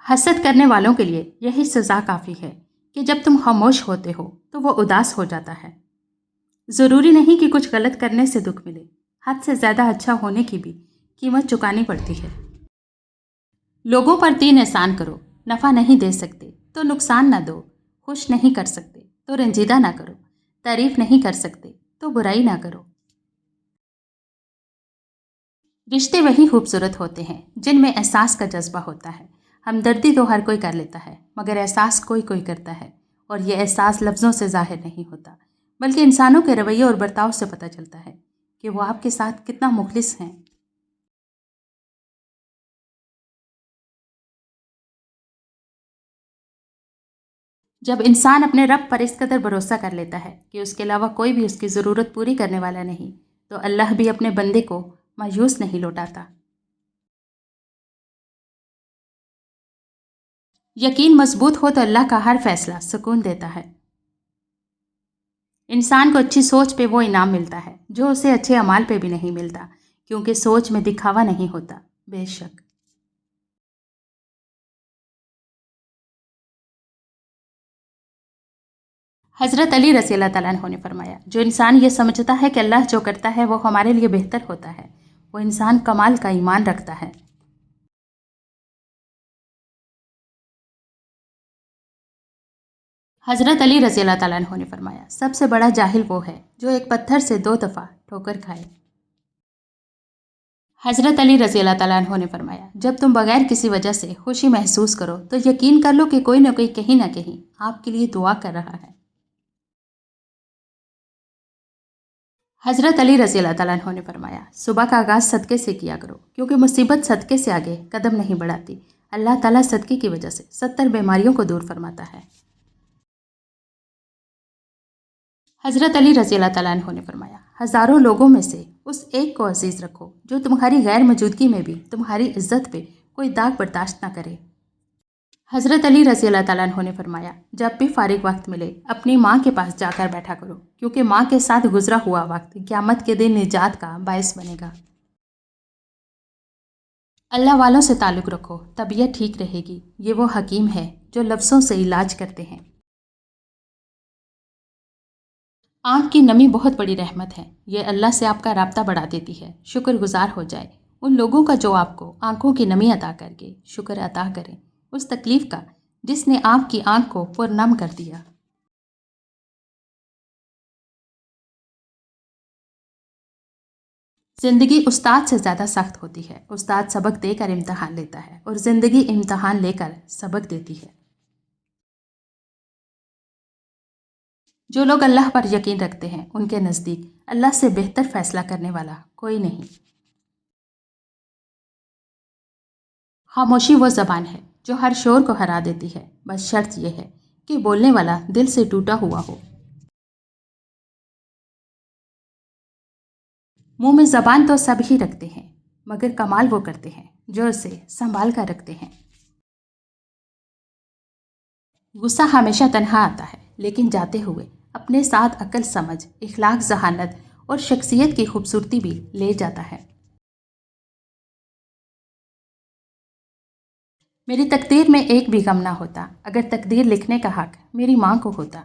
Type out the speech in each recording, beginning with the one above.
حسد کرنے والوں کے لیے یہی سزا کافی ہے کہ جب تم خاموش ہوتے ہو تو وہ اداس ہو جاتا ہے۔ ضروری نہیں کہ کچھ غلط کرنے سے دکھ ملے، حد سے زیادہ اچھا ہونے کی بھی قیمت چکانی پڑتی ہے۔ لوگوں پر 3 احسان کرو، نفع نہیں دے سکتے تو نقصان نہ دو، خوش نہیں کر سکتے تو رنجیدہ نہ کرو، تعریف نہیں کر سکتے تو برائی نہ کرو۔ رشتے وہی خوبصورت ہوتے ہیں جن میں احساس کا جذبہ ہوتا ہے۔ ہمدردی تو ہر کوئی کر لیتا ہے، مگر احساس کوئی کوئی کرتا ہے، اور یہ احساس لفظوں سے ظاہر نہیں ہوتا بلکہ انسانوں کے رویے اور برتاؤ سے پتہ چلتا ہے کہ وہ آپ کے ساتھ کتنا مخلص ہیں۔ جب انسان اپنے رب پر اس قدر بھروسہ کر لیتا ہے کہ اس کے علاوہ کوئی بھی اس کی ضرورت پوری کرنے والا نہیں، تو اللہ بھی اپنے بندے کو مایوس نہیں لوٹاتا۔ یقین مضبوط ہو تو اللہ کا ہر فیصلہ سکون دیتا ہے۔ انسان کو اچھی سوچ پہ وہ انعام ملتا ہے جو اسے اچھے اعمال پہ بھی نہیں ملتا، کیونکہ سوچ میں دکھاوا نہیں ہوتا۔ بے شک حضرت علی رضی اللہ تعالیٰ عنہ نے فرمایا، جو انسان یہ سمجھتا ہے کہ اللہ جو کرتا ہے وہ ہمارے لیے بہتر ہوتا ہے، وہ انسان کمال کا ایمان رکھتا ہے۔ حضرت علی رضی اللہ تعالیٰ عنہ نے فرمایا، سب سے بڑا جاہل وہ ہے جو ایک پتھر سے 2 دفعہ ٹھوکر کھائے۔ حضرت علی رضی اللہ تعالیٰ عنہ نے فرمایا، جب تم بغیر کسی وجہ سے خوشی محسوس کرو تو یقین کر لو کہ کوئی نہ کوئی کہیں نہ کہیں آپ کے لیے دعا کر رہا ہے۔ حضرت علی رضی اللہ تعالیٰ عنہ نے فرمایا، صبح کا آغاز صدقے سے کیا کرو، کیونکہ مصیبت صدقے سے آگے قدم نہیں بڑھاتی۔ اللہ تعالیٰ صدقے کی وجہ سے 70 بیماریوں کو دور فرماتا ہے۔ حضرت علی رضی اللہ تعالیٰ عنہ نے فرمایا، ہزاروں لوگوں میں سے اس ایک کو عزیز رکھو جو تمہاری غیر موجودگی میں بھی تمہاری عزت پہ کوئی داغ برداشت نہ کرے۔ حضرت علی رضی اللہ تعالیٰ عنہ نے فرمایا، جب بھی فارغ وقت ملے اپنی ماں کے پاس جا کر بیٹھا کرو، کیونکہ ماں کے ساتھ گزرا ہوا وقت قیامت کے دن نجات کا باعث بنے گا۔ اللہ والوں سے تعلق رکھو، طبیعت ٹھیک رہے گی۔ یہ وہ حکیم ہے جو لفظوں سے علاج کرتے ہیں۔ آنکھ کی نمی بہت بڑی رحمت ہے، یہ اللہ سے آپ کا رابطہ بڑھا دیتی ہے۔ شکر گزار ہو جائے ان لوگوں کا جو آپ کو آنکھوں کی نمی عطا کر کے شکر عطا کریں، اس تکلیف کا جس نے آپ کی آنکھ کو پرنم کر دیا۔ زندگی استاد سے زیادہ سخت ہوتی ہے۔ استاد سبق دے کر امتحان لیتا ہے اور زندگی امتحان لے کر سبق دیتی ہے۔ جو لوگ اللہ پر یقین رکھتے ہیں ان کے نزدیک اللہ سے بہتر فیصلہ کرنے والا کوئی نہیں۔ خاموشی وہ زبان ہے جو ہر شور کو ہرا دیتی ہے، بس شرط یہ ہے کہ بولنے والا دل سے ٹوٹا ہوا ہو۔ منہ میں زبان تو سب ہی رکھتے ہیں، مگر کمال وہ کرتے ہیں جو اسے سنبھال کر رکھتے ہیں۔ غصہ ہمیشہ تنہا آتا ہے، لیکن جاتے ہوئے اپنے ساتھ عقل، سمجھ، اخلاق، ذہانت اور شخصیت کی خوبصورتی بھی لے جاتا ہے۔ میری تقدیر میں ایک بھی غم نہ ہوتا اگر تقدیر لکھنے کا حق میری ماں کو ہوتا۔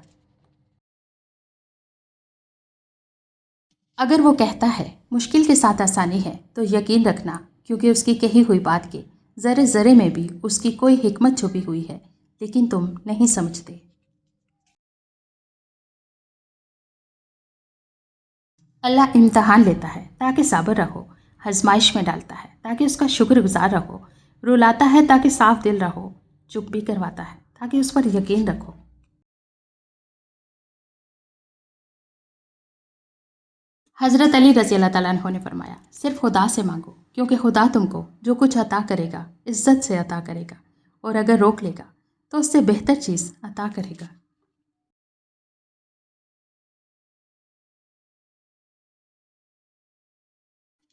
اگر وہ کہتا ہے مشکل کے ساتھ آسانی ہے تو یقین رکھنا، کیونکہ اس کی کہی ہوئی بات کے ذرے ذرے میں بھی اس کی کوئی حکمت چھپی ہوئی ہے، لیکن تم نہیں سمجھتے۔ اللہ امتحان لیتا ہے تاکہ صابر رہو، آزمائش میں ڈالتا ہے تاکہ اس کا شکر گزار رہو، رلاتا ہے تاکہ صاف دل رہو، چپ بھی کرواتا ہے تاکہ اس پر یقین رکھو۔ حضرت علی رضی اللہ تعالیٰ عنہ نے فرمایا، صرف خدا سے مانگو، کیونکہ خدا تم کو جو کچھ عطا کرے گا عزت سے عطا کرے گا، اور اگر روک لے گا تو اس سے بہتر چیز عطا کرے گا۔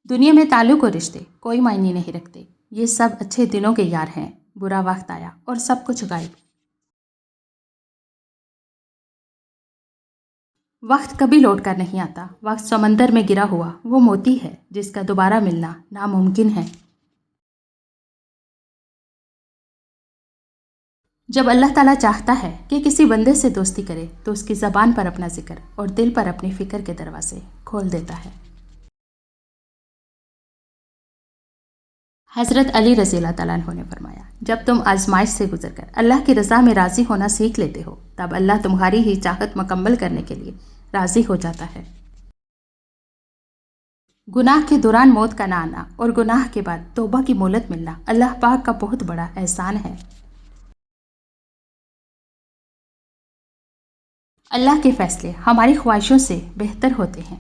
دنیا میں تعلق اور رشتے کوئی معنی نہیں رکھتے، یہ سب اچھے دنوں کے یار ہیں، برا وقت آیا اور سب کچھ غائب۔ وقت کبھی لوٹ کر نہیں آتا، وقت سمندر میں گرا ہوا وہ موتی ہے جس کا دوبارہ ملنا ناممکن ہے۔ جب اللہ تعالیٰ چاہتا ہے کہ کسی بندے سے دوستی کرے تو اس کی زبان پر اپنا ذکر اور دل پر اپنی فکر کے دروازے کھول دیتا ہے۔ حضرت علی رضی اللہ تعالیٰ عنہ نے فرمایا، جب تم آزمائش سے گزر کر اللہ کی رضا میں راضی ہونا سیکھ لیتے ہو تب اللہ تمہاری ہی چاہت مکمل کرنے کے لیے راضی ہو جاتا ہے۔ گناہ کے دوران موت کا نہ آنا اور گناہ کے بعد توبہ کی مہلت ملنا اللہ پاک کا بہت بڑا احسان ہے۔ اللہ کے فیصلے ہماری خواہشوں سے بہتر ہوتے ہیں۔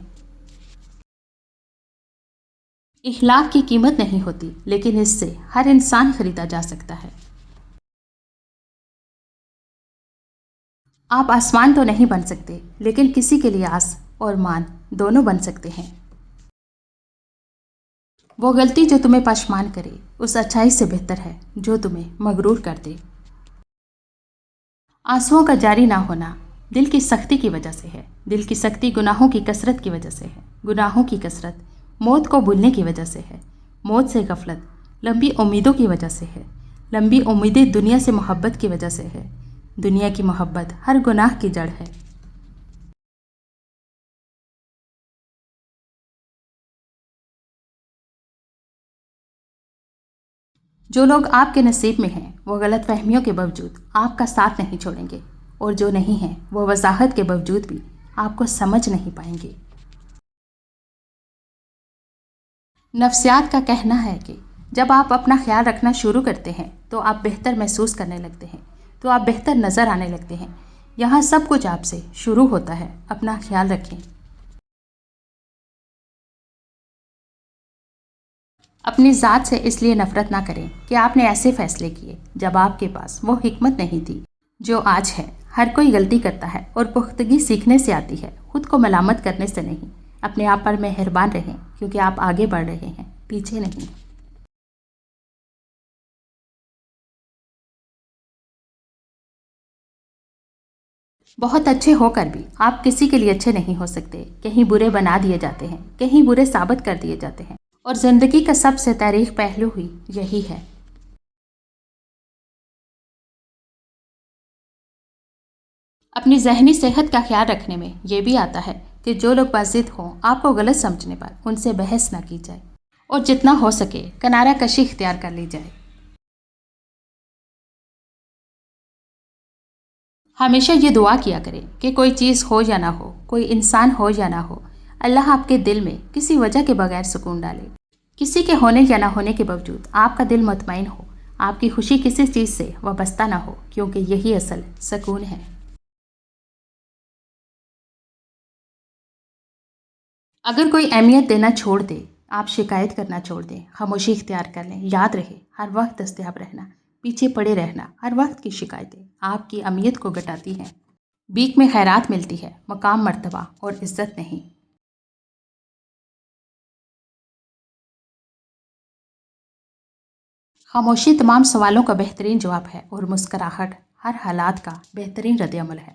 اخلاق کی قیمت نہیں ہوتی لیکن اس سے ہر انسان خریدا جا سکتا ہے۔ آپ آسمان تو نہیں بن سکتے لیکن کسی کے لیے آس اور مان دونوں بن سکتے ہیں۔ وہ غلطی جو تمہیں پشیمان کرے اس اچھائی سے بہتر ہے جو تمہیں مغرور کر دے۔ آنسوؤں کا جاری نہ ہونا دل کی سختی کی وجہ سے ہے، دل کی سختی گناہوں کی کثرت کی وجہ سے ہے، گناہوں کی کثرت موت کو بھولنے کی وجہ سے ہے، موت سے غفلت لمبی امیدوں کی وجہ سے ہے، لمبی امیدیں دنیا سے محبت کی وجہ سے ہے، دنیا کی محبت ہر گناہ کی جڑ ہے۔ جو لوگ آپ کے نصیب میں ہیں وہ غلط فہمیوں کے باوجود آپ کا ساتھ نہیں چھوڑیں گے، اور جو نہیں ہیں وہ وضاحت کے باوجود بھی آپ کو سمجھ نہیں پائیں گے۔ نفسیات کا کہنا ہے کہ جب آپ اپنا خیال رکھنا شروع کرتے ہیں تو آپ بہتر محسوس کرنے لگتے ہیں، تو آپ بہتر نظر آنے لگتے ہیں۔ یہاں سب کچھ آپ سے شروع ہوتا ہے، اپنا خیال رکھیں۔ اپنی ذات سے اس لیے نفرت نہ کریں کہ آپ نے ایسے فیصلے کیے جب آپ کے پاس وہ حکمت نہیں تھی جو آج ہے۔ ہر کوئی غلطی کرتا ہے اور پختگی سیکھنے سے آتی ہے، خود کو ملامت کرنے سے نہیں۔ اپنے آپ پر مہربان رہیں کیونکہ آپ آگے بڑھ رہے ہیں، پیچھے نہیں۔ بہت اچھے ہو کر بھی آپ کسی کے لیے اچھے نہیں ہو سکتے، کہیں برے بنا دیے جاتے ہیں، کہیں برے ثابت کر دیے جاتے ہیں، اور زندگی کا سب سے تاریخ پہلو ہی یہی ہے۔ اپنی ذہنی صحت کا خیال رکھنے میں یہ بھی آتا ہے کہ جو لوگ بازد ہوں آپ کو غلط سمجھنے پر ان سے بحث نہ کی جائے، اور جتنا ہو سکے کنارہ کشی اختیار کر لی جائے۔ ہمیشہ یہ دعا کیا کریں کہ کوئی چیز ہو یا نہ ہو، کوئی انسان ہو یا نہ ہو، اللہ آپ کے دل میں کسی وجہ کے بغیر سکون ڈالے۔ کسی کے ہونے یا نہ ہونے کے باوجود آپ کا دل مطمئن ہو، آپ کی خوشی کسی چیز سے وابستہ نہ ہو، کیونکہ یہی اصل سکون ہے۔ اگر کوئی اہمیت دینا چھوڑ دے، آپ شکایت کرنا چھوڑ دیں، خاموشی اختیار کر لیں، یاد رہے ہر وقت دستیاب رہنا، پیچھے پڑے رہنا، ہر وقت کی شکایتیں آپ کی اہمیت کو گھٹاتی ہیں۔ بیک میں خیرات ملتی ہے، مقام، مرتبہ اور عزت نہیں۔ خاموشی تمام سوالوں کا بہترین جواب ہے اور مسکراہٹ ہر حالات کا بہترین رد عمل ہے۔